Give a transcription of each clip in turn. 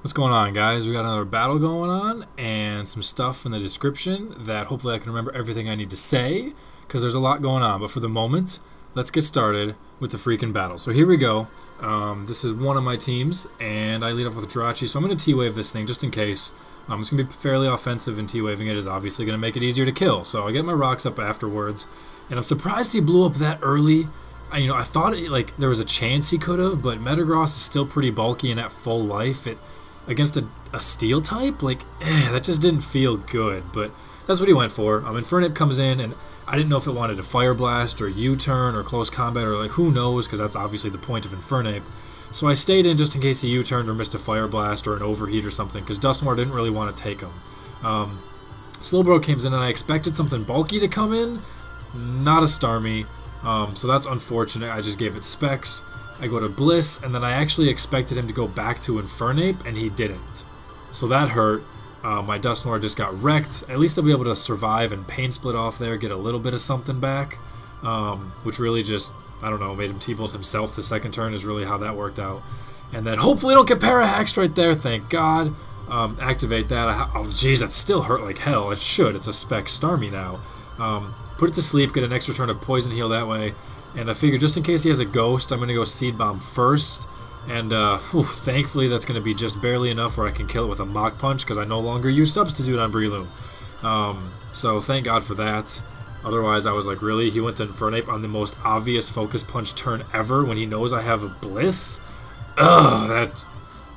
What's going on, guys? We got another battle going on and some stuff in the description that hopefully I can remember everything I need to say because there's a lot going on. But for the moment, let's get started with the freaking battle. So here we go. This is one of my teams and I lead off with Jirachi, so I'm going to T-Wave this thing just in case. It's going to be fairly offensive, and T-Waving it is obviously going to make it easier to kill. So I get my rocks up afterwards, and I'm surprised he blew up that early. I thought there was a chance he could have, but Metagross is still pretty bulky and at full life. Against a steel type, that just didn't feel good, but that's what he went for. Infernape comes in, and I didn't know if it wanted to Fire Blast or U-turn or close combat or who knows, because that's obviously the point of Infernape. So I stayed in just in case he U-turned or missed a Fire Blast or an Overheat or something, because Dusknoir didn't really want to take him. Slowbro comes in, and I expected something bulky to come in, not a Starmie, so that's unfortunate. I just gave it Specs. I go to Bliss, and then I actually expected him to go back to Infernape, and he didn't. So that hurt. My Dusknoir just got wrecked. At least I'll be able to survive and Pain Split off there, get a little bit of something back, which really just, I don't know, made him T-Bolt himself the second turn is really how that worked out. And then hopefully don't get Parahaxed right there, thank God. Activate that. Oh, jeez, that still hurt like hell. It should. It's a Spec Starmie now. Put it to sleep, get an extra turn of Poison Heal that way. And I figure just in case he has a Ghost, I'm going to go Seed Bomb first. And thankfully that's going to be just barely enough where I can kill it with a Mach Punch, because I no longer use Substitute on Breloom. So thank God for that. Otherwise I was like, really? He went to Infernape on the most obvious Focus Punch turn ever when he knows I have a Bliss? Ugh, that's...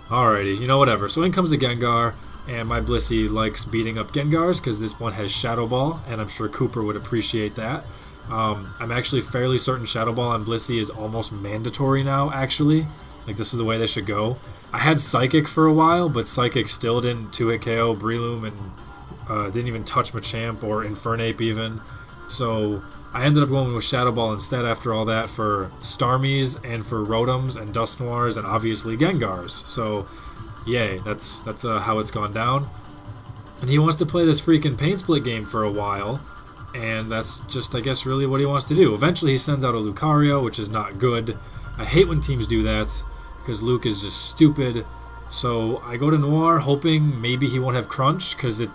Alrighty, whatever. So in comes the Gengar, and my Blissey likes beating up Gengars because this one has Shadow Ball, and I'm sure Cooper would appreciate that. I'm actually fairly certain Shadow Ball on Blissey is almost mandatory now, actually. This is the way they should go. I had Psychic for a while, but Psychic still didn't 2-hit KO Breloom and didn't even touch Machamp or Infernape even. So I ended up going with Shadow Ball instead after all that for Starmies and for Rotoms and Dusknoirs and obviously Gengars. So yay, that's how it's gone down. And he wants to play this freaking Pain Split game for a while. And that's just, I guess, really what he wants to do. Eventually he sends out a Lucario, which is not good. I hate when teams do that, because Luke is just stupid. So I go to Noir, hoping maybe he won't have Crunch, because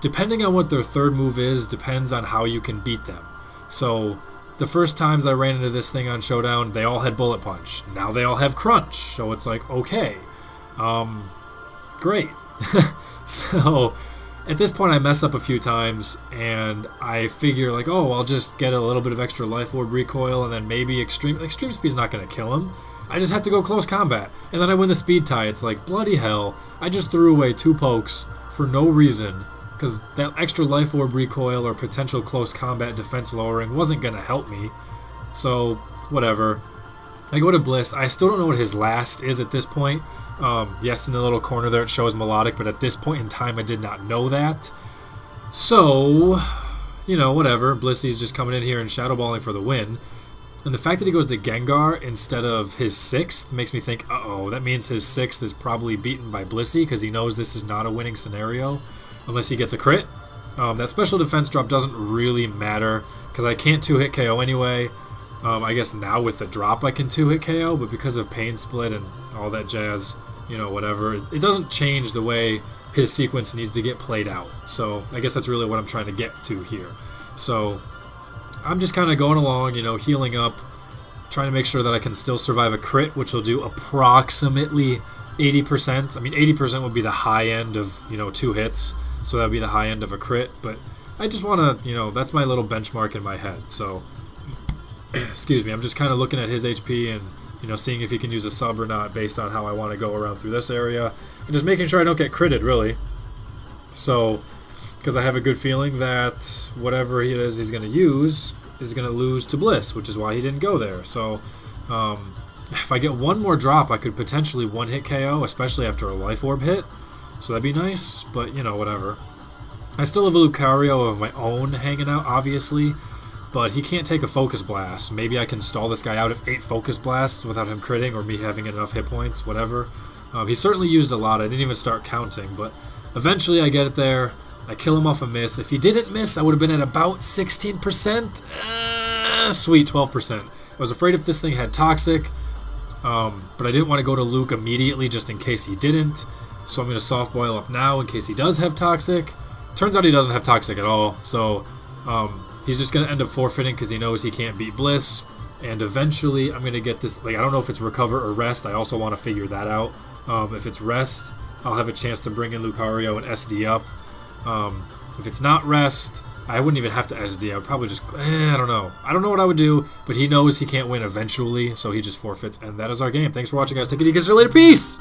depending on what their third move is, depends on how you can beat them. So the first times I ran into this thing on Showdown, they all had Bullet Punch. Now they all have Crunch, so it's like, okay. Great. So... at this point, I mess up a few times, and I figure, oh, I'll just get a little bit of extra Life Orb recoil, and then maybe Extreme Speed's not going to kill him. I just have to go close combat. And then I win the speed tie. It's like, bloody hell, I just threw away 2 pokes for no reason, because that extra Life Orb recoil or potential close combat defense lowering wasn't going to help me. So, whatever. I go to Bliss. I still don't know what his last is at this point. Yes, in the little corner there it shows Melodic, but at this point in time I did not know that. So, whatever. Blissey's just coming in here and Shadow Balling for the win. And the fact that he goes to Gengar instead of his 6th makes me think, uh-oh, that means his 6th is probably beaten by Blissey, because he knows this is not a winning scenario, unless he gets a crit. That special defense drop doesn't really matter, because I can't 2-hit KO anyway. I guess now with the drop I can 2-hit KO, but because of Pain Split and all that jazz, whatever, it doesn't change the way his sequence needs to get played out. So I guess that's really what I'm trying to get to here. So I'm just kind of going along, healing up, trying to make sure that I can still survive a crit, which will do approximately 80%. 80% would be the high end of, 2 hits, so that would be the high end of a crit, but I just want to, that's my little benchmark in my head. So excuse me, I'm just kind of looking at his HP and, seeing if he can use a sub or not based on how I want to go around through this area. And just making sure I don't get critted, really. So, because I have a good feeling that whatever it is he's going to use is going to lose to Bliss, which is why he didn't go there. So, if I get one more drop, I could potentially 1-hit KO, especially after a Life Orb hit. So that'd be nice, but, whatever. I still have a Lucario of my own hanging out, obviously. But he can't take a Focus Blast. Maybe I can stall this guy out of 8 Focus Blasts without him critting or me having enough hit points, whatever. He certainly used a lot. I didn't even start counting, but eventually I get it there. I kill him off a miss. If he didn't miss, I would have been at about 16%. Sweet, 12%. I was afraid if this thing had Toxic, but I didn't want to go to Luke immediately just in case he didn't. So I'm going to soft boil up now in case he does have toxic. Turns out he doesn't have toxic at all. So he's just going to end up forfeiting because he knows he can't beat Bliss. And eventually I'm going to get this, like, I don't know if it's recover or rest. I also want to figure that out. If it's rest, I'll have a chance to bring in Lucario and SD up. If it's not rest, I wouldn't even have to SD. I would probably just, I don't know. I don't know what I would do, but he knows he can't win eventually, so he just forfeits. And that is our game. Thanks for watching, guys. Take it easy. Catch you later. Peace!